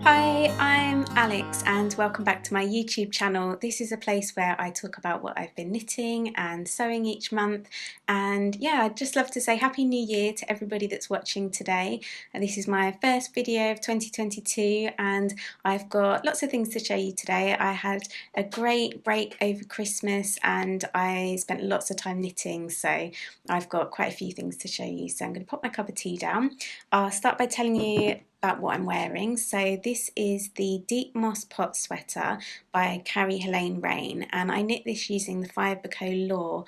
Hi, I'm Alex and welcome back to my YouTube channel. This is a place where I talk about what I've been knitting and sewing each month, and yeah, I'd just love to say Happy New Year to everybody that's watching today. This is my first video of 2022 and I've got lots of things to show you today. I had a great break over Christmas and I spent lots of time knitting, so I've got quite a few things to show you. So I'm going to pop my cup of tea down. I'll start by telling you about what I'm wearing. So this is the Deep Moss Pot Sweater by Carrie Helene Raine, and I knit this using the Fibre Law.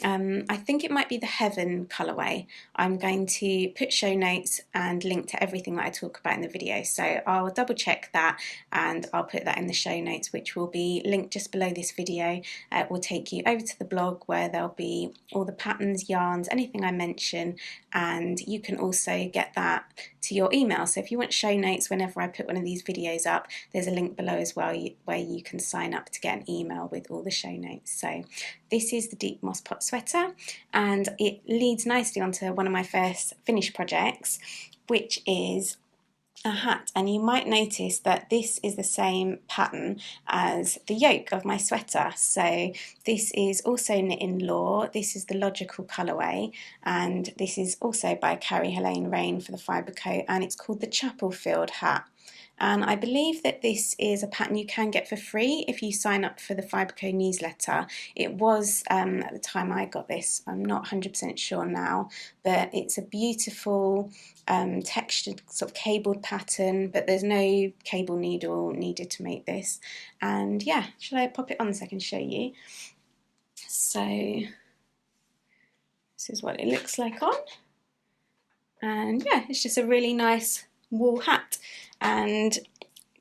I think it might be the Heaven colourway. I'm going to put show notes and link to everything that I talk about in the video, so I'll double check that and I'll put that in the show notes, which will be linked just below this video. It will take you over to the blog where there'll be all the patterns, yarns, anything I mention, and you can also get that to your email. So if you want show notes whenever I put one of these videos up, there's a link below as well where you can sign up to get an email with all the show notes. So this is the Deep Moss Pot Sweater, and it leads nicely onto one of my first finished projects, which is a hat. And you might notice that this is the same pattern as the yoke of my sweater. So this is also knit in Law. This is the Logical colourway, and this is also by Carrie Helene Raine for the Fibre Co, and it's called the Chapelfield hat. And I believe that this is a pattern you can get for free if you sign up for the Fibre Co newsletter. It was at the time I got this. I'm not 100% sure now, but it's a beautiful textured sort of cabled pattern, but there's no cable needle needed to make this. And yeah, shall I pop it on so I can show you? So this is what it looks like on. And yeah, it's just a really nice wool hat, and it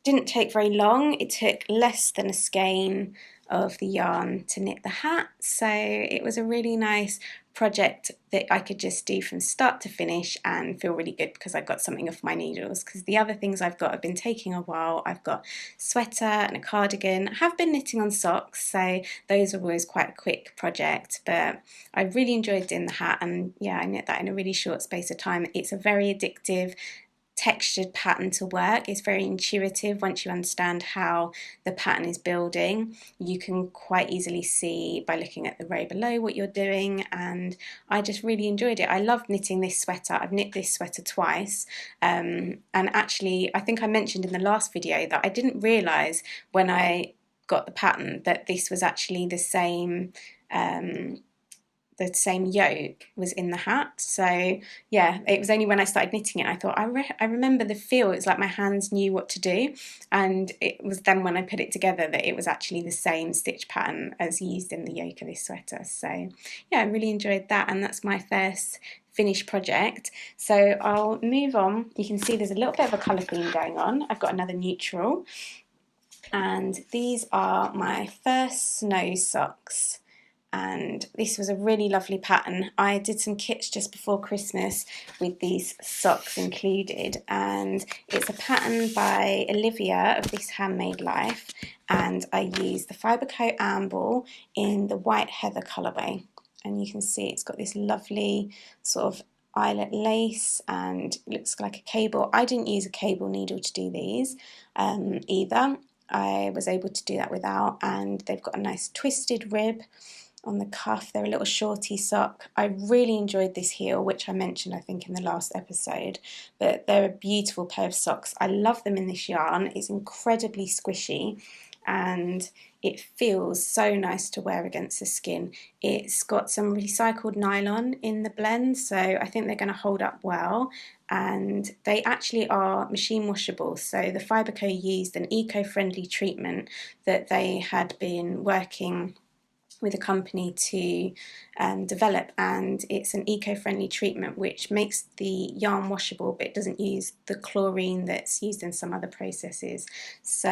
didn't take very long. It took less than a skein of the yarn to knit the hat, so it was a really nice project that I could just do from start to finish and feel really good because I got something off my needles. Because the other things I've got have been taking a while. I've got a sweater and a cardigan. I have been knitting on socks, so those are always quite a quick project, but I really enjoyed doing the hat, and yeah, I knit that in a really short space of time. It's a very addictive textured pattern to work. It's very intuitive. Once you understand how the pattern is building, you can quite easily see by looking at the row below what you're doing, and I just really enjoyed it. I loved knitting this sweater. I've knit this sweater twice, and actually I think I mentioned in the last video that I didn't realise when I got the pattern that this was actually the same yoke was in the hat. So yeah, it was only when I started knitting it I thought I remember the feel. It's like my hands knew what to do, and it was then when I put it together that it was actually the same stitch pattern as used in the yoke of this sweater. So yeah, I really enjoyed that, and that's my first finished project. So I'll move on. You can see there's a little bit of a colour theme going on. I've got another neutral, and these are my first snow socks. And this was a really lovely pattern. I did some kits just before Christmas with these socks included, and it's a pattern by Olivia of This Handmade Life, and I used the Fibre Co Amble in the White Heather colourway, and you can see it's got this lovely sort of eyelet lace and it looks like a cable. I didn't use a cable needle to do these either. I was able to do that without, and they've got a nice twisted rib on the cuff. They're a little shorty sock. I really enjoyed this heel, which I mentioned I think in the last episode, but they're a beautiful pair of socks. I love them in this yarn. It's incredibly squishy and it feels so nice to wear against the skin. It's got some recycled nylon in the blend, so I think they're going to hold up well, and they actually are machine washable. So the Fibre Co used an eco-friendly treatment that they had been working with a company to develop, and it's an eco-friendly treatment which makes the yarn washable, but it doesn't use the chlorine that's used in some other processes. So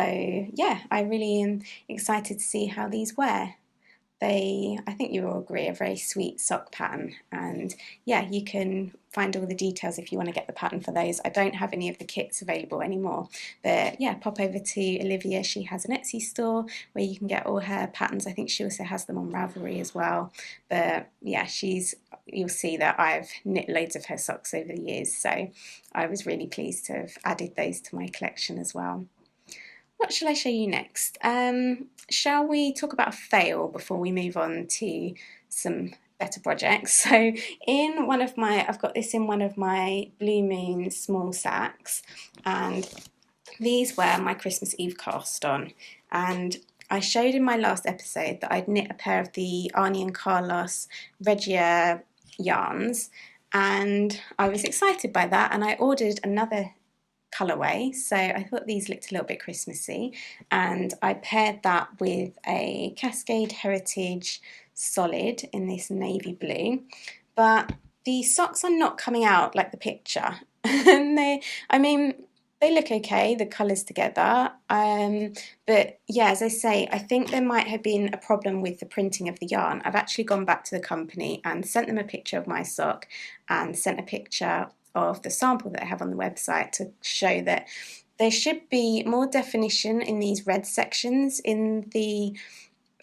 yeah, I really am excited to see how these wear. They, I think you all agree, are a very sweet sock pattern, and yeah, you can find all the details if you want to get the pattern for those. I don't have any of the kits available anymore, but yeah, pop over to Olivia. She has an Etsy store where you can get all her patterns. I think she also has them on Ravelry as well, but yeah, she's you'll see that I've knit loads of her socks over the years, so I was really pleased to have added those to my collection as well. What shall I show you next? Shall we talk about a fail before we move on to some better projects? So in one of my, I've got this in one of my Blue Moon small sacks, and these were my Christmas Eve cast on, and I showed in my last episode that I'd knit a pair of the Arnie and Carlos Regia yarns, and I was excited by that, and I ordered another colourway, so I thought these looked a little bit Christmassy, and I paired that with a Cascade Heritage solid in this navy blue. But the socks are not coming out like the picture, and they look okay, the colours together, but yeah, as I say, I think there might have been a problem with the printing of the yarn. I've actually gone back to the company and sent them a picture of my sock and sent a picture of the sample that I have on the website to show that there should be more definition in these red sections. In the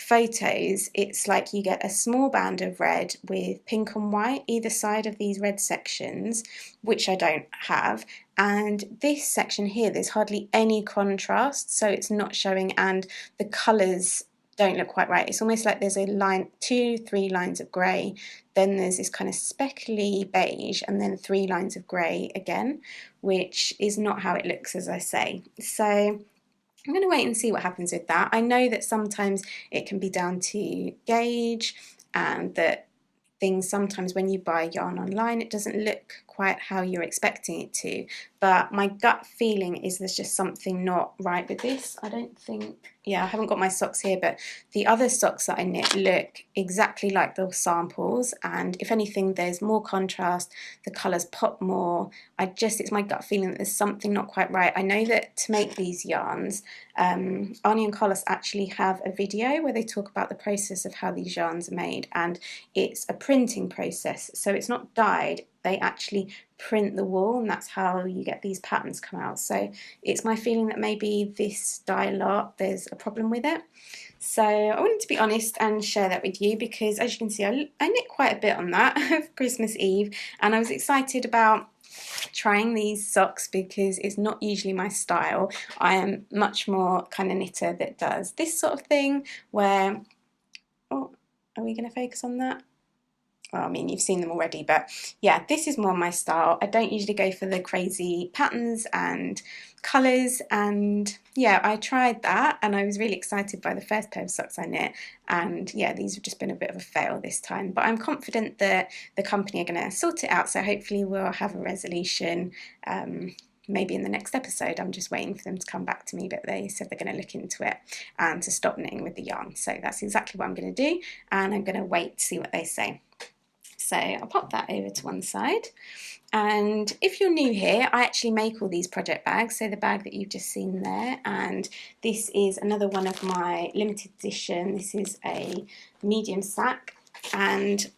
photos, it's like you get a small band of red with pink and white either side of these red sections, which I don't have, and this section here there's hardly any contrast, so it's not showing, and the colours don't look quite right. It's almost like there's a line, 2-3 lines of grey, then there's this kind of speckly beige, and then 3 lines of grey again, which is not how it looks, as I say. So I'm going to wait and see what happens with that. I know that sometimes it can be down to gauge, and that things sometimes when you buy yarn online it doesn't look quite how you're expecting it to, but my gut feeling is there's just something not right with this. I don't think, yeah, I haven't got my socks here, but the other socks that I knit look exactly like the samples, and if anything there's more contrast, the colours pop more. It's my gut feeling that there's something not quite right. I know that to make these yarns, Arnie and Carlos actually have a video where they talk about the process of how these yarns are made, and it's a printing process, so it's not dyed, they actually print the wool, and that's how you get these patterns come out. So it's my feeling that maybe this dye lot, there's a problem with it. So I wanted to be honest and share that with you, because as you can see I knit quite a bit on that for Christmas Eve, and I was excited about trying these socks because it's not usually my style. I am much more kind of knitter that does this sort of thing where, oh, are we going to focus on that? Well, I mean, you've seen them already, but yeah, this is more my style. I don't usually go for the crazy patterns and colours, and yeah, I tried that and I was really excited by the first pair of socks I knit, and yeah, these have just been a bit of a fail this time, but I'm confident that the company are going to sort it out, so hopefully we'll have a resolution maybe in the next episode. I'm just waiting for them to come back to me, but they said they're going to look into it and to stop knitting with the yarn, so that's exactly what I'm going to do, and I'm going to wait to see what they say. So I'll pop that over to one side. And if you're new here, I actually make all these project bags, so the bag that you've just seen there, and this is another one of my limited edition. This is a medium sack, and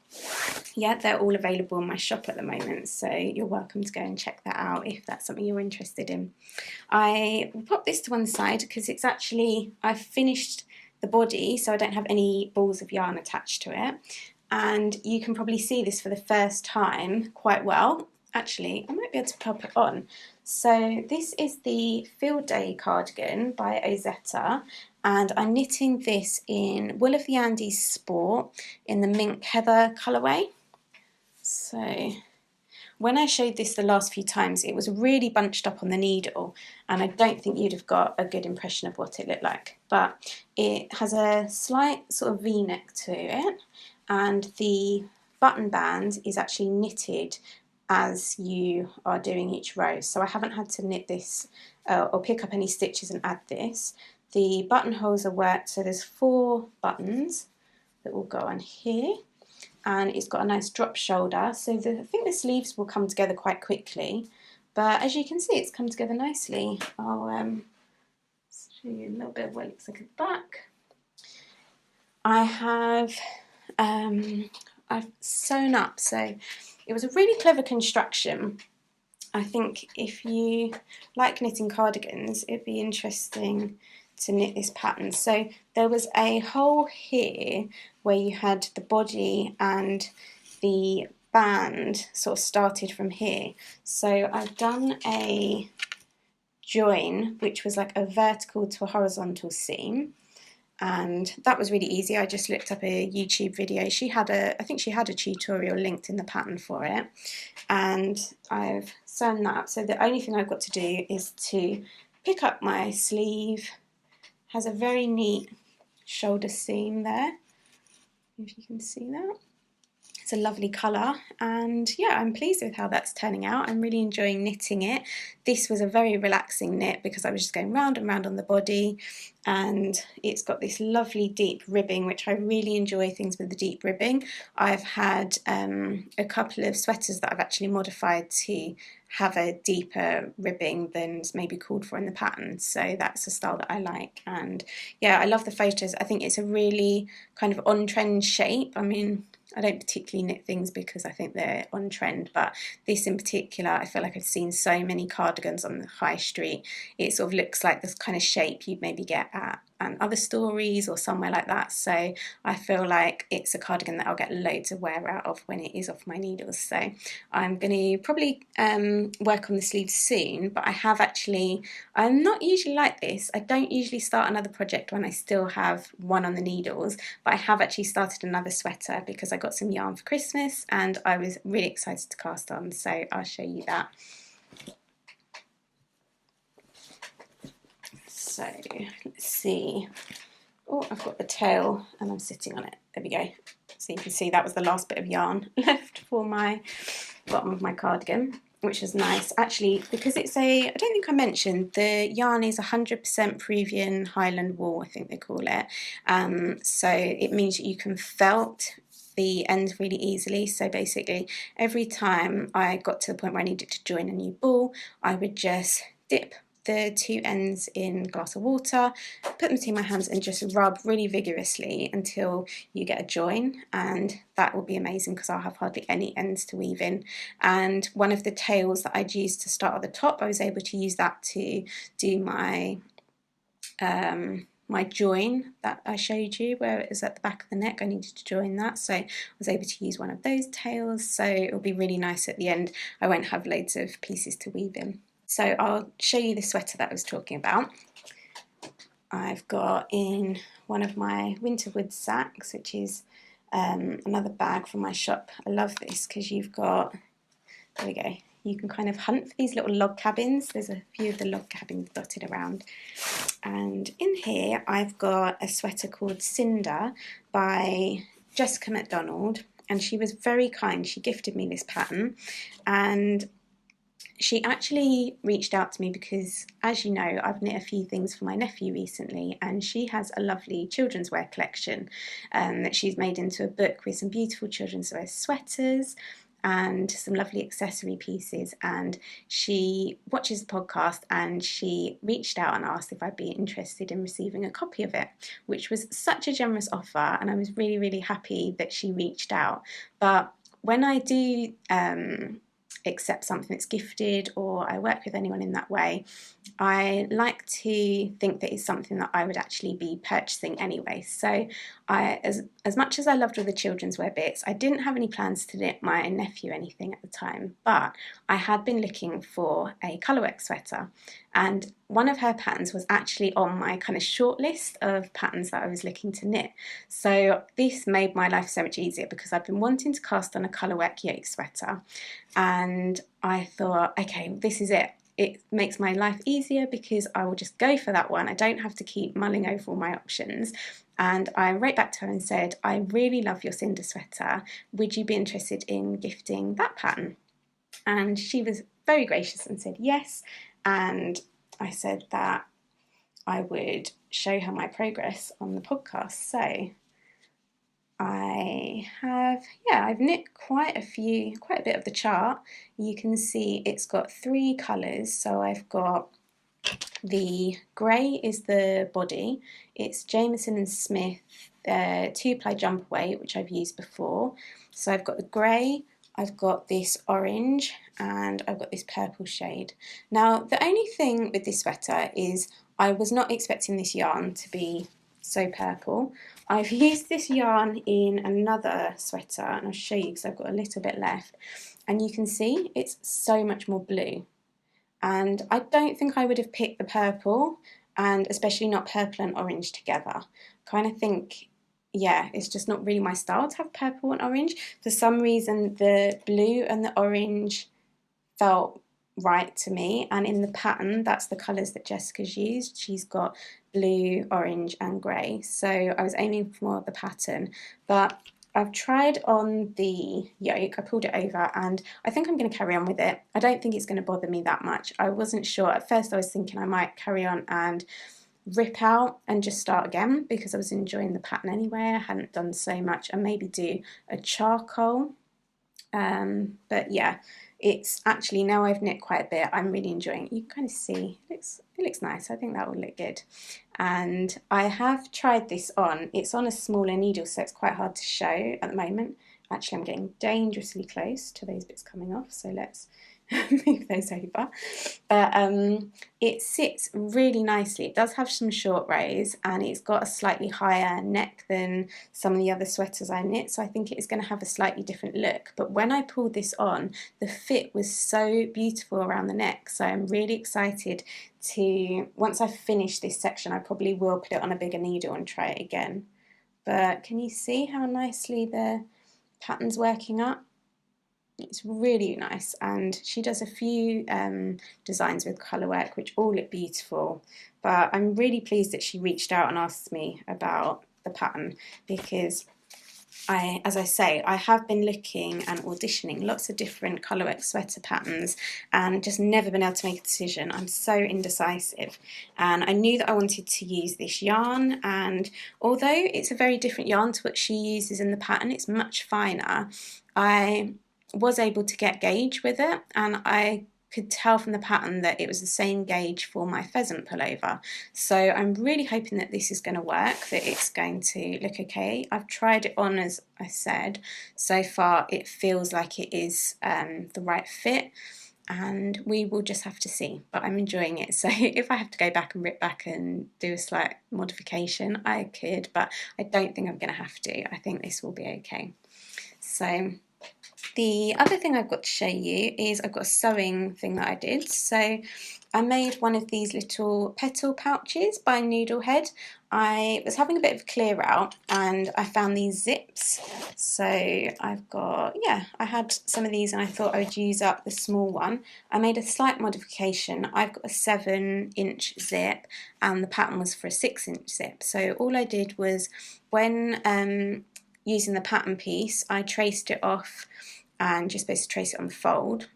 yeah, they're all available in my shop at the moment, so you're welcome to go and check that out if that's something you're interested in. I will pop this to one side because it's actually, I've finished the body, so I don't have any balls of yarn attached to it. And you can probably see this for the first time quite well. Actually, I might be able to pop it on. So this is the Field Day cardigan by Ozetta, and I'm knitting this in Wool of the Andes Sport in the Mink Heather colourway. So when I showed this the last few times, it was really bunched up on the needle, and I don't think you'd have got a good impression of what it looked like. But it has a slight sort of V-neck to it, and the button band is actually knitted as you are doing each row, so I haven't had to knit this or pick up any stitches and add this. The buttonholes are worked, so there's 4 buttons that will go on here, and it's got a nice drop shoulder, so I think the sleeves will come together quite quickly, but as you can see it's come together nicely. I'll show you a little bit of what it looks like at the back. I've sewn up, so it was a really clever construction. I think if you like knitting cardigans, it'd be interesting to knit this pattern. So there was a hole here where you had the body and the band sort of started from here. So I've done a join, which was like a vertical to a horizontal seam, and that was really easy. I just looked up a YouTube video. I think she had a tutorial linked in the pattern for it, and I've sewn that up. So the only thing I've got to do is to pick up my sleeve. Has a very neat shoulder seam there, if you can see that. It's a lovely colour, and yeah, I'm pleased with how that's turning out. I'm really enjoying knitting it. This was a very relaxing knit because I was just going round and round on the body, and it's got this lovely deep ribbing, which I really enjoy things with the deep ribbing. I've had a couple of sweaters that I've actually modified to have a deeper ribbing than is maybe called for in the pattern, so that's a style that I like. And yeah, I love the photos. I think it's a really kind of on-trend shape. I mean, I don't particularly knit things because I think they're on trend, but this in particular, I feel like I've seen so many cardigans on the high street. It sort of looks like this kind of shape you'd maybe get at other stories or somewhere like that. So I feel like it's a cardigan that I'll get loads of wear out of when it is off my needles. So I'm going to probably work on the sleeves soon, but I'm not usually like this. I don't usually start another project when I still have one on the needles, but I have actually started another sweater because I got some yarn for Christmas and I was really excited to cast on, so I'll show you that. So let's see. Oh, I've got the tail and I'm sitting on it. There we go. So you can see that was the last bit of yarn left for my bottom of my cardigan, which is nice. Actually, because it's I don't think I mentioned, the yarn is 100% Peruvian Highland wool, I think they call it. So it means that you can felt the ends really easily. So basically, every time I got to the point where I needed to join a new ball, I would just dip the two ends in a glass of water, put them between my hands and just rub really vigorously until you get a join, and that will be amazing because I'll have hardly any ends to weave in. And one of the tails that I'd used to start at the top, I was able to use that to do my my join that I showed you, where it was at the back of the neck. I needed to join that, so I was able to use one of those tails, so it'll be really nice at the end. I won't have loads of pieces to weave in. So I'll show you the sweater that I was talking about. I've got in one of my Winterwood sacks, which is another bag from my shop. I love this because you've got, there we go, you can kind of hunt for these little log cabins. There's a few of the log cabins dotted around. And in here I've got a sweater called Cinder by Jessica McDonald, and she was very kind. She gifted me this pattern, and she actually reached out to me because, as you know, I've knit a few things for my nephew recently, and she has a lovely children's wear collection that she's made into a book with some beautiful children's wear sweaters and some lovely accessory pieces. And she watches the podcast, and she reached out and asked if I'd be interested in receiving a copy of it, which was such a generous offer, and I was really, really happy that she reached out. But when I do accept something that's gifted, or I work with anyone in that way, I like to think that it's something that I would actually be purchasing anyway. So as much as I loved all the children's wear bits, I didn't have any plans to knit my nephew anything at the time, but I had been looking for a colourwork sweater, and one of her patterns was actually on my kind of short list of patterns that I was looking to knit. So this made my life so much easier because I've been wanting to cast on a colourwork yoke sweater, and I thought, okay, this is it. It makes my life easier because I will just go for that one. I don't have to keep mulling over all my options. And I wrote back to her and said, I really love your Cinder sweater. Would you be interested in gifting that pattern? And she was very gracious and said yes. And I said that I would show her my progress on the podcast. So I've knit quite a bit of the chart. You can see it's got 3 colours. So I've got the grey is the body. It's Jamieson and Smith 2-ply jumper weight, which I've used before. So I've got the grey, I've got this orange, and I've got this purple shade. Now, the only thing with this sweater is I was not expecting this yarn to be so purple. I've used this yarn in another sweater, and I'll show you because I've got a little bit left, and you can see it's so much more blue, and I don't think I would have picked the purple, and especially not purple and orange together. Kind of think, yeah, it's just not really my style to have purple and orange. For some reason the blue and the orange felt right to me, and in the pattern that's the colours that Jessica's used. She's got blue, orange and grey, so I was aiming for more of the pattern. But I've tried on the yoke, I pulled it over, and I think I'm going to carry on with it. I don't think it's going to bother me that much. I wasn't sure. At first I was thinking I might carry on and rip out and just start again because I was enjoying the pattern anyway. I hadn't done so much, and maybe do a charcoal. But yeah, it's actually, now I've knit quite a bit, I'm really enjoying it. You can kind of see it looks nice. I think that will look good. And I have tried this on. It's on a smaller needle, so it's quite hard to show at the moment. Actually, I'm getting dangerously close to those bits coming off, so let's move those over. But it sits really nicely. It does have some short rows, and it's got a slightly higher neck than some of the other sweaters I knit, so I think it is going to have a slightly different look. But when I pulled this on, the fit was so beautiful around the neck, so I'm really excited to, once I finish this section, I probably will put it on a bigger needle and try it again. But can you see how nicely the pattern's working up? It's really nice, and she does a few designs with colour work which all look beautiful. But I'm really pleased that she reached out and asked me about the pattern, because as I say, I have been looking and auditioning lots of different colourwork sweater patterns and just never been able to make a decision. I'm so indecisive, and I knew that I wanted to use this yarn, and although it's a very different yarn to what she uses in the pattern, it's much finer, I was able to get gauge with it, and I could tell from the pattern that it was the same gauge for my pheasant pullover. So I'm really hoping that this is going to work, that it's going to look okay. I've tried it on, as I said. So far it feels like it is the right fit, and we will just have to see. But I'm enjoying it, so if I have to go back and rip back and do a slight modification, I could, but I don't think I'm going to have to. I think this will be okay. So the other thing I've got to show you is I've got a sewing thing that I did. So I made one of these little petal pouches by Noodlehead. I was having a bit of a clear out and I found these zips. So I've got, yeah, I had some of these and I thought I would use up the small one. I made a slight modification. I've got a 7-inch zip and the pattern was for a 6-inch zip. So all I did was, when using the pattern piece, I traced it off, and you're supposed to trace it on the fold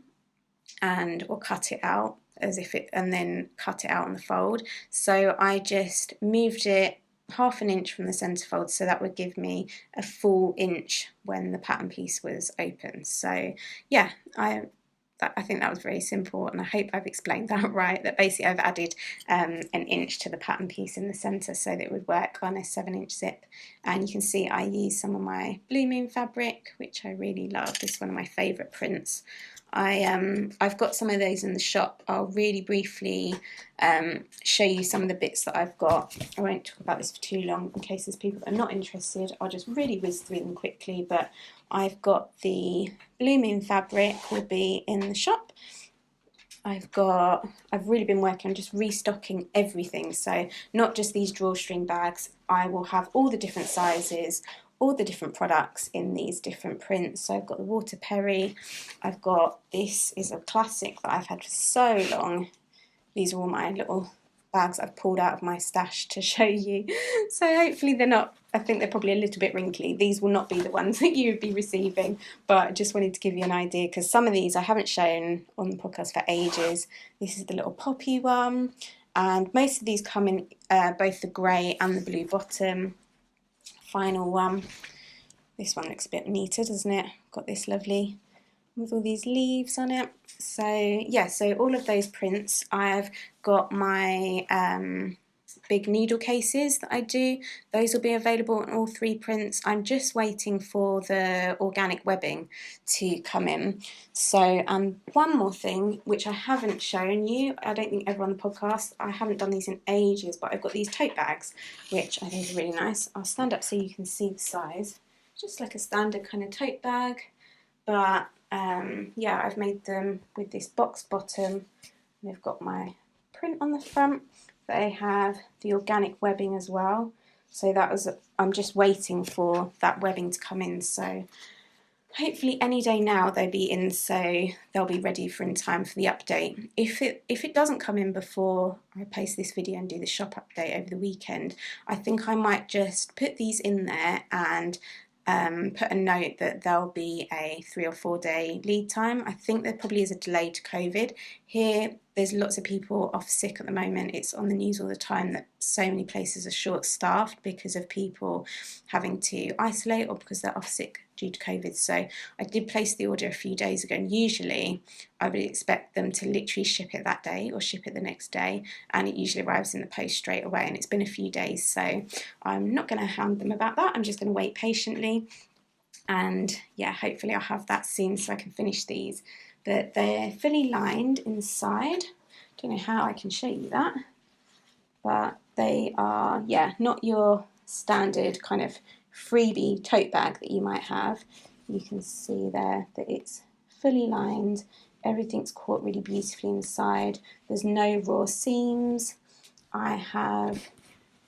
or cut it out as if it, and then cut it out on the fold. So I just moved it 1/2 inch from the centre fold, so that would give me a full inch when the pattern piece was open. So yeah, I think that was very simple, and I hope I've explained that right, that basically I've added an inch to the pattern piece in the centre so that it would work on a 7-inch zip. And you can see I used some of my Blue Moon fabric, which I really love. This is one of my favourite prints. I've got some of those in the shop. I'll really briefly show you some of the bits that I've got. I won't talk about this for too long in case there's people that are not interested. I'll just really whiz through them quickly. But I've got the Blue Moon fabric, will be in the shop. I've really been working on just restocking everything, so not just these drawstring bags. I will have all the different sizes, all the different products in these different prints. So I've got the Water Perry, I've got, this is a classic that I've had for so long. These are all my little bags I've pulled out of my stash to show you. So hopefully they're not, I think they're probably a little bit wrinkly. These will not be the ones that you would be receiving, but I just wanted to give you an idea because some of these I haven't shown on the podcast for ages. This is the little poppy one, and most of these come in both the grey and the blue bottom. Final one. This one looks a bit neater, doesn't it? Got this lovely with all these leaves on it. So yeah, so all of those prints, I've got my big needle cases that I do. Those will be available in all 3 prints. I'm just waiting for the organic webbing to come in. So one more thing which I haven't shown you, I don't think ever on the podcast, I haven't done these in ages, but I've got these tote bags which I think are really nice. I'll stand up so you can see the size. Just like a standard kind of tote bag, but yeah, I've made them with this box bottom. They've got my print on the front. They have the organic webbing as well. So I'm just waiting for that webbing to come in. So hopefully any day now they'll be in, so they'll be ready for in time for the update. If it doesn't come in before I post this video and do the shop update over the weekend, I think I might just put these in there and put a note that there'll be a 3 or 4 day lead time. I think there probably is a delay to COVID. Here, there's lots of people off sick at the moment. It's on the news all the time that so many places are short-staffed because of people having to isolate or because they're off sick due to COVID. So I did place the order a few days ago, and usually I would expect them to literally ship it that day or ship it the next day, and it usually arrives in the post straight away, and it's been a few days, so I'm not going to hound them about that. I'm just going to wait patiently, and yeah, hopefully I'll have that soon so I can finish these. But they're fully lined inside. Don't know how I can show you that, but they are, yeah, not your standard kind of freebie tote bag that you might have. You can see there that it's fully lined. Everything's caught really beautifully inside. There's no raw seams. I have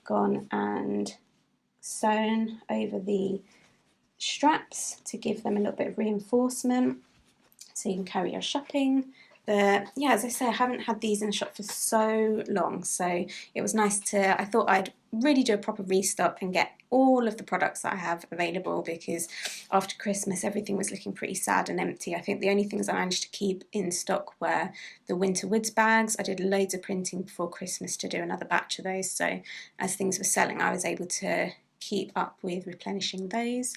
gone and sewn over the straps to give them a little bit of reinforcement so you can carry your shopping. But yeah, as I say, I haven't had these in the shop for so long, so it was nice to, I thought I'd really do a proper restock and get all of the products that I have available, because after Christmas everything was looking pretty sad and empty. I think the only things I managed to keep in stock were the Winter Woods bags. I did loads of printing before Christmas to do another batch of those, so as things were selling I was able to keep up with replenishing those.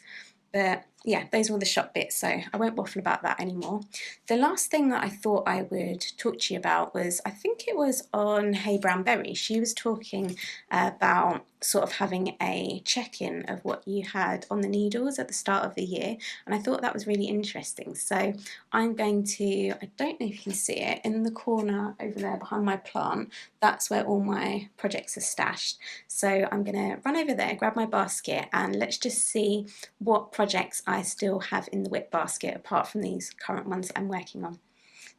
But yeah, those were the shop bits, so I won't waffle about that anymore. The last thing that I thought I would talk to you about was, I think it was on Hey Brown Berry. She was talking about sort of having a check-in of what you had on the needles at the start of the year, and I thought that was really interesting. So I'm going to, I don't know if you can see it, in the corner over there behind my plant, that's where all my projects are stashed. So I'm going to run over there, grab my basket, and let's just see what projects I still have in the WIP basket apart from these current ones that I'm working on.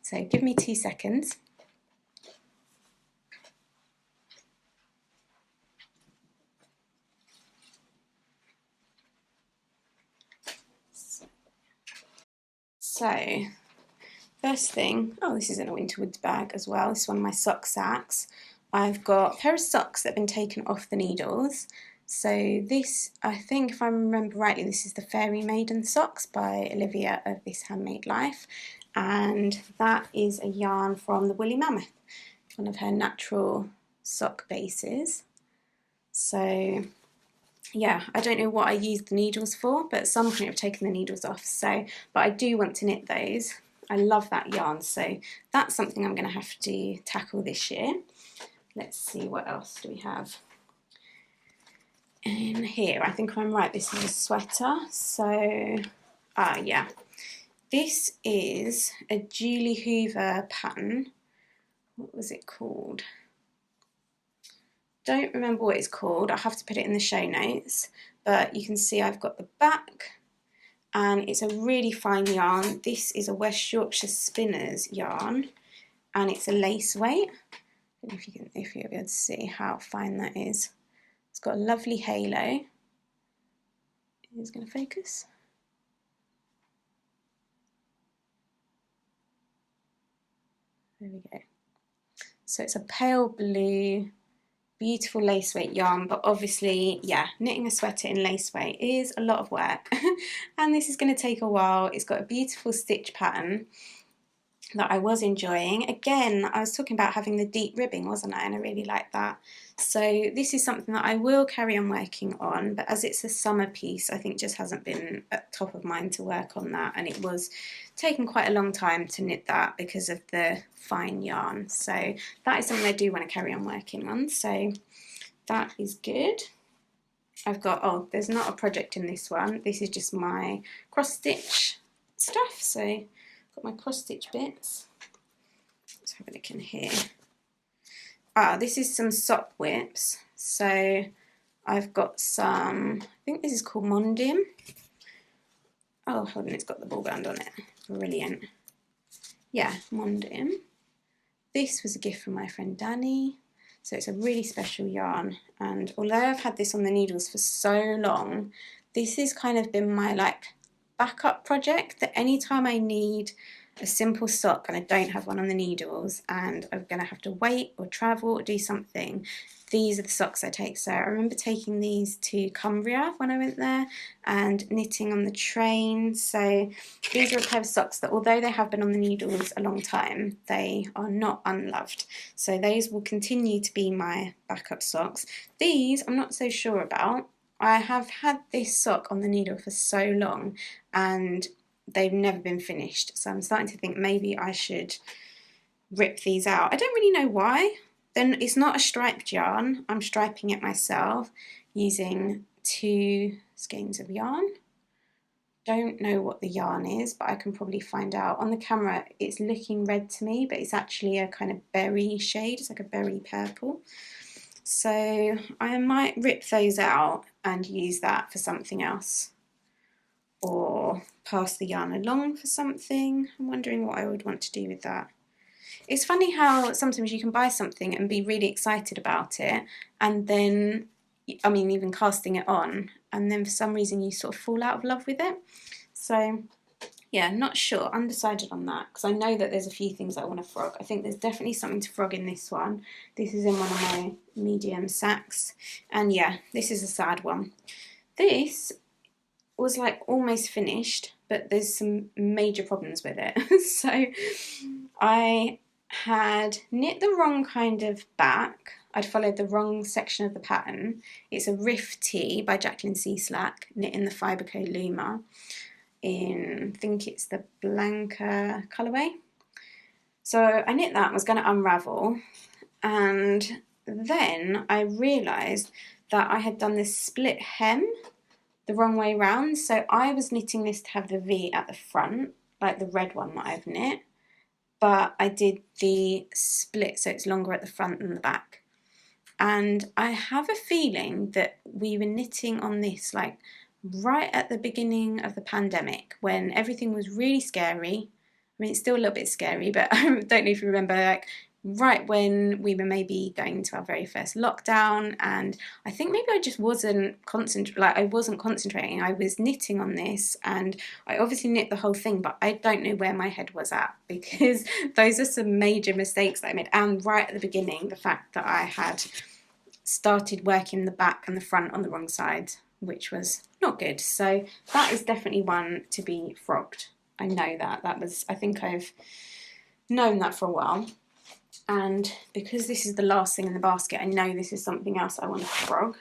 So give me 2 seconds. So first thing, oh, this is in a Winter Woods bag as well. This is one of my sock sacks. I've got a pair of socks that have been taken off the needles. So this, I think if I remember rightly, this is the Fairy Maiden socks by Olivia of This Handmade Life, and that is a yarn from the Woolly Mammoth, one of her natural sock bases. So yeah, I don't know what I used the needles for, but at some point I've taken the needles off. So, but I do want to knit those. I love that yarn, so that's something I'm going to have to tackle this year. Let's see, what else do we have in here? I think I'm right, this is a sweater. So, yeah, this is a Julie Hoover pattern. What was it called? Don't remember what it's called. I'll have to put it in the show notes, but you can see I've got the back, and it's a really fine yarn. This is a West Yorkshire Spinners yarn, and it's a lace weight. I don't know if you'll be able to see how fine that is. It's got a lovely halo. It's going to focus. There we go. So it's a pale blue, beautiful lace weight yarn, but obviously, yeah, knitting a sweater in lace weight is a lot of work and this is going to take a while. It's got a beautiful stitch pattern that I was enjoying. Again, I was talking about having the deep ribbing, wasn't I? And I really like that. So this is something that I will carry on working on, but as it's a summer piece, I think just hasn't been at top of mind to work on that, and it was taking quite a long time to knit that because of the fine yarn. So that is something I do want to carry on working on. So that is good. I've got, oh, there's not a project in this one. This is just my cross stitch stuff. So I've got my cross stitch bits. Let's have a look in here. This is some sock whips. So I've got some, I think this is called Mondim. Oh, hold on, it's got the ball band on it. Brilliant. Yeah, Mondim. This was a gift from my friend Danny. So it's a really special yarn. And although I've had this on the needles for so long, this has kind of been my like backup project, that anytime I need a simple sock and I don't have one on the needles and I'm going to have to wait or travel or do something, these are the socks I take. So I remember taking these to Cumbria when I went there and knitting on the train. So these are a pair of socks that, although they have been on the needles a long time, they are not unloved. So those will continue to be my backup socks. These I'm not so sure about. I have had this sock on the needle for so long and they've never been finished. So I'm starting to think maybe I should rip these out. I don't really know why. Then it's not a striped yarn. I'm striping it myself using 2 skeins of yarn. Don't know what the yarn is, but I can probably find out. On the camera it's looking red to me, but it's actually a kind of berry shade. It's like a berry purple. So I might rip those out and use that for something else, or pass the yarn along for something. I'm wondering what I would want to do with that. It's funny how sometimes you can buy something and be really excited about it, and then, I mean, even casting it on, and then for some reason you sort of fall out of love with it. So yeah, not sure, undecided on that, because I know that there's a few things I want to frog. I think there's definitely something to frog in this one. This is in one of my medium sacks, and yeah, this is a sad one. This was like almost finished, but there's some major problems with it. So I had knit the wrong kind of back. I'd followed the wrong section of the pattern. It's a Riff Tee by Jacqueline C. Slack, knit in the Fiberco Luma in, I think it's the Blanca colourway. So I knit that and was going to unravel, and then I realised that I had done this split hem the wrong way round. So I was knitting this to have the V at the front, like the red one that I've knit, but I did the split so it's longer at the front than the back. And I have a feeling that we were knitting on this like right at the beginning of the pandemic, when everything was really scary. I mean, it's still a little bit scary, but I don't know if you remember, like right when we were maybe going into our very first lockdown, and I think maybe I just wasn't concentrating. I was knitting on this, and I obviously knit the whole thing, but I don't know where my head was at, because those are some major mistakes that I made. And right at the beginning, the fact that I had started working the back and the front on the wrong side, which was not good. So that is definitely one to be frogged. I know that. I think I've known that for a while. And because this is the last thing in the basket, I know this is something else I want to frog.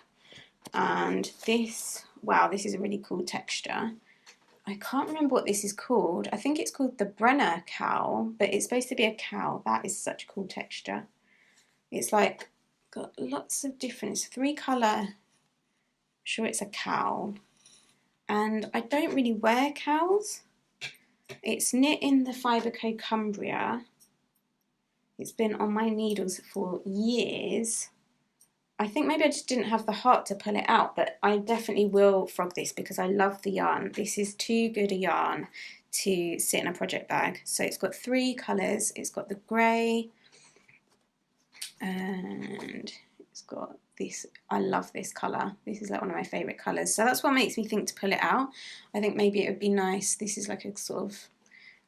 And this, wow, this is a really cool texture. I can't remember what this is called. I think it's called the Brenner cowl, but it's supposed to be a cowl. That is such a cool texture. It's like got lots of different, it's 3 colour, I'm sure it's a cowl. And I don't really wear cowls. It's knit in the Fiberco Cumbria. It's been on my needles for years. I think maybe I just didn't have the heart to pull it out, but I definitely will frog this because I love the yarn. This is too good a yarn to sit in a project bag. So it's got 3 colours. It's got the grey, and it's got this. I love this colour. This is like one of my favourite colours. So that's what makes me think to pull it out. I think maybe it would be nice. This is like a sort of,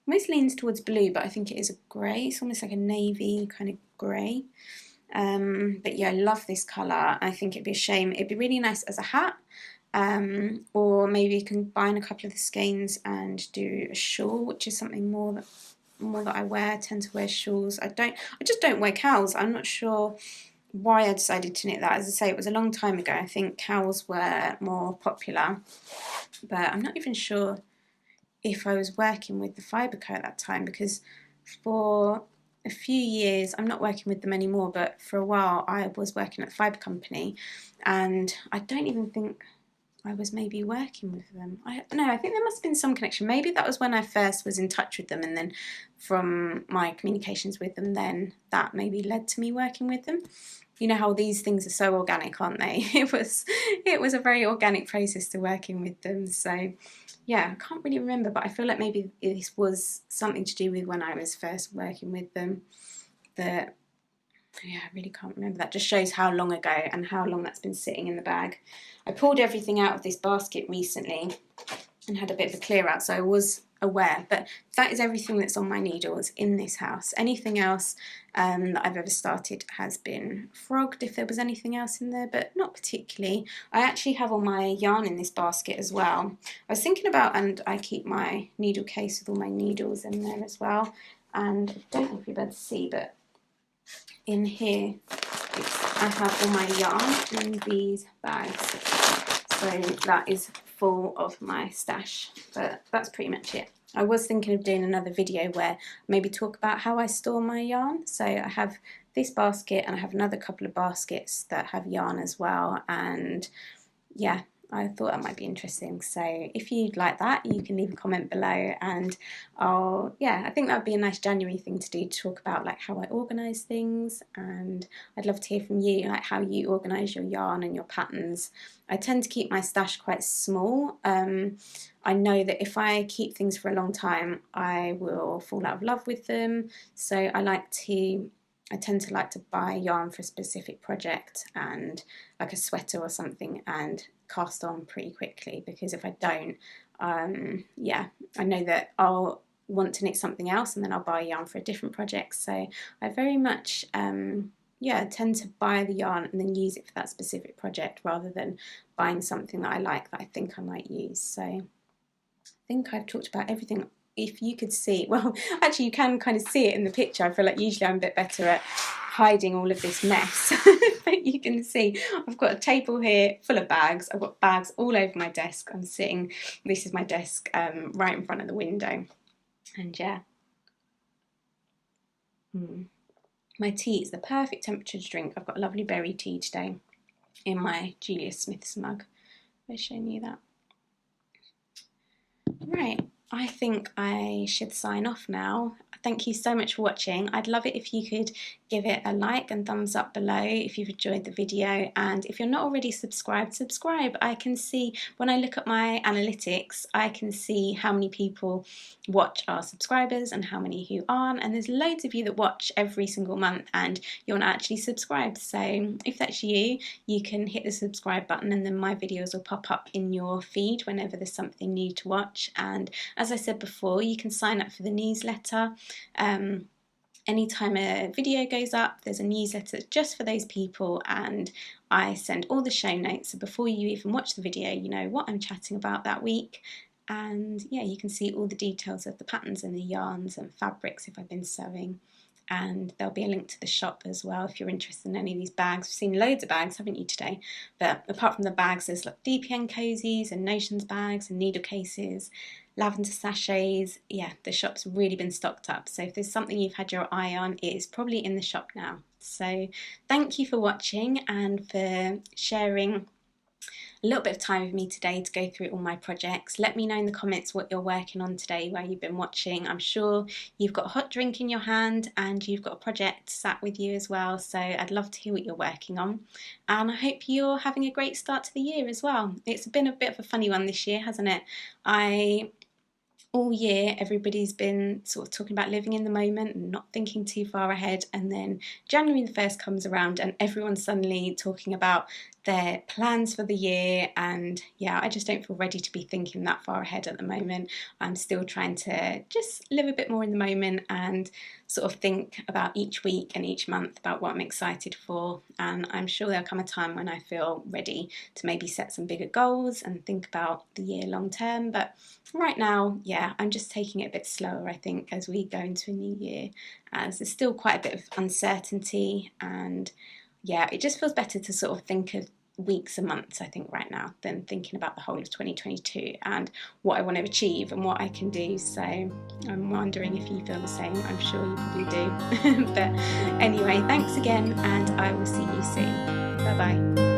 almost leans towards blue, but I think it is a grey. It's almost like a navy kind of grey. But yeah, I love this colour. I think it'd be a shame. It'd be really nice as a hat, or maybe combine a couple of the skeins and do a shawl, which is something more that I wear. I tend to wear shawls. I just don't wear cowls. I'm not sure why I decided to knit that. As I say, it was a long time ago. I think cowls were more popular, but I'm not even sure if I was working with the Fiberco at that time, because for a few years, I'm not working with them anymore, but for a while I was working at the fibre company, and I don't even think I was maybe working with them. I think there must have been some connection. Maybe that was when I first was in touch with them, and then from my communications with them, then that maybe led to me working with them. You know how these things are so organic, aren't they? It was a very organic process to working with them. So yeah, I can't really remember, but I feel like maybe this was something to do with when I was first working with them. That, yeah, I really can't remember. That just shows how long ago and how long that's been sitting in the bag. I pulled everything out of this basket recently and had a bit of a clear out, so I was aware, but that is everything that's on my needles in this house. Anything else that I've ever started has been frogged if there was anything else in there, but not particularly. I actually have all my yarn in this basket as well. I was thinking about, and I keep my needle case with all my needles in there as well, and I don't know if you'll be able to see, but in here I have all my yarn in these bags, so that is full of my stash, but that's pretty much it. I was thinking of doing another video where maybe talk about how I store my yarn. So I have this basket and I have another couple of baskets that have yarn as well, and yeah, I thought that might be interesting. So if you'd like that, you can leave a comment below, and I think that would be a nice January thing to do, to talk about like how I organise things, and I'd love to hear from you, like how you organise your yarn and your patterns. I tend to keep my stash quite small. I know that if I keep things for a long time, I will fall out of love with them. So I tend to like to buy yarn for a specific project, and like a sweater or something, and cast on pretty quickly, because if I don't, I know that I'll want to knit something else and then I'll buy yarn for a different project. So I very much tend to buy the yarn and then use it for that specific project, rather than buying something that I like that I think I might use. So I think I've talked about everything. If you could see, well, actually you can kind of see it in the picture. I feel like usually I'm a bit better at hiding all of this mess, but you can see I've got a table here full of bags. I've got bags all over my desk. This is my desk right in front of the window, and yeah. My tea is the perfect temperature to drink. I've got a lovely berry tea today in my Julia Smith's mug. I've shown you that. Right, I think I should sign off now. Thank you so much for watching. I'd love it if you could give it a like and thumbs up below if you've enjoyed the video, and if you're not already subscribed, subscribe. I can see, when I look at my analytics, I can see how many people watch are subscribers and how many who aren't, and there's loads of you that watch every single month and you're not actually subscribed. So if that's you, you can hit the subscribe button, and then my videos will pop up in your feed whenever there's something new to watch. And as I said before, you can sign up for the newsletter. Anytime a video goes up, there's a newsletter just for those people, and I send all the show notes, so before you even watch the video, you know what I'm chatting about that week. And yeah, you can see all the details of the patterns and the yarns and fabrics if I've been sewing. And there'll be a link to the shop as well if you're interested in any of these bags. We've seen loads of bags, haven't you, today? But apart from the bags, there's like DPN cozies and notions bags and needle cases, lavender sachets. Yeah, the shop's really been stocked up. So if there's something you've had your eye on, it is probably in the shop now. So thank you for watching and for sharing a little bit of time with me today to go through all my projects. Let me know in the comments what you're working on today, where you've been watching. I'm sure you've got a hot drink in your hand and you've got a project sat with you as well, so I'd love to hear what you're working on, and I hope you're having a great start to the year as well. It's been a bit of a funny one this year, hasn't it? All year everybody's been sort of talking about living in the moment and not thinking too far ahead, and then January the 1st comes around and everyone's suddenly talking about their plans for the year. And yeah, I just don't feel ready to be thinking that far ahead at the moment. I'm still trying to just live a bit more in the moment and sort of think about each week and each month about what I'm excited for, and I'm sure there'll come a time when I feel ready to maybe set some bigger goals and think about the year long term. But right now, yeah, I'm just taking it a bit slower, I think, as we go into a new year, as there's still quite a bit of uncertainty, and yeah, it just feels better to sort of think of weeks and months, I think, right now, than thinking about the whole of 2022 and what I want to achieve and what I can do. So I'm wondering if you feel the same. I'm sure you probably do. But anyway, thanks again, and I will see you soon. Bye bye.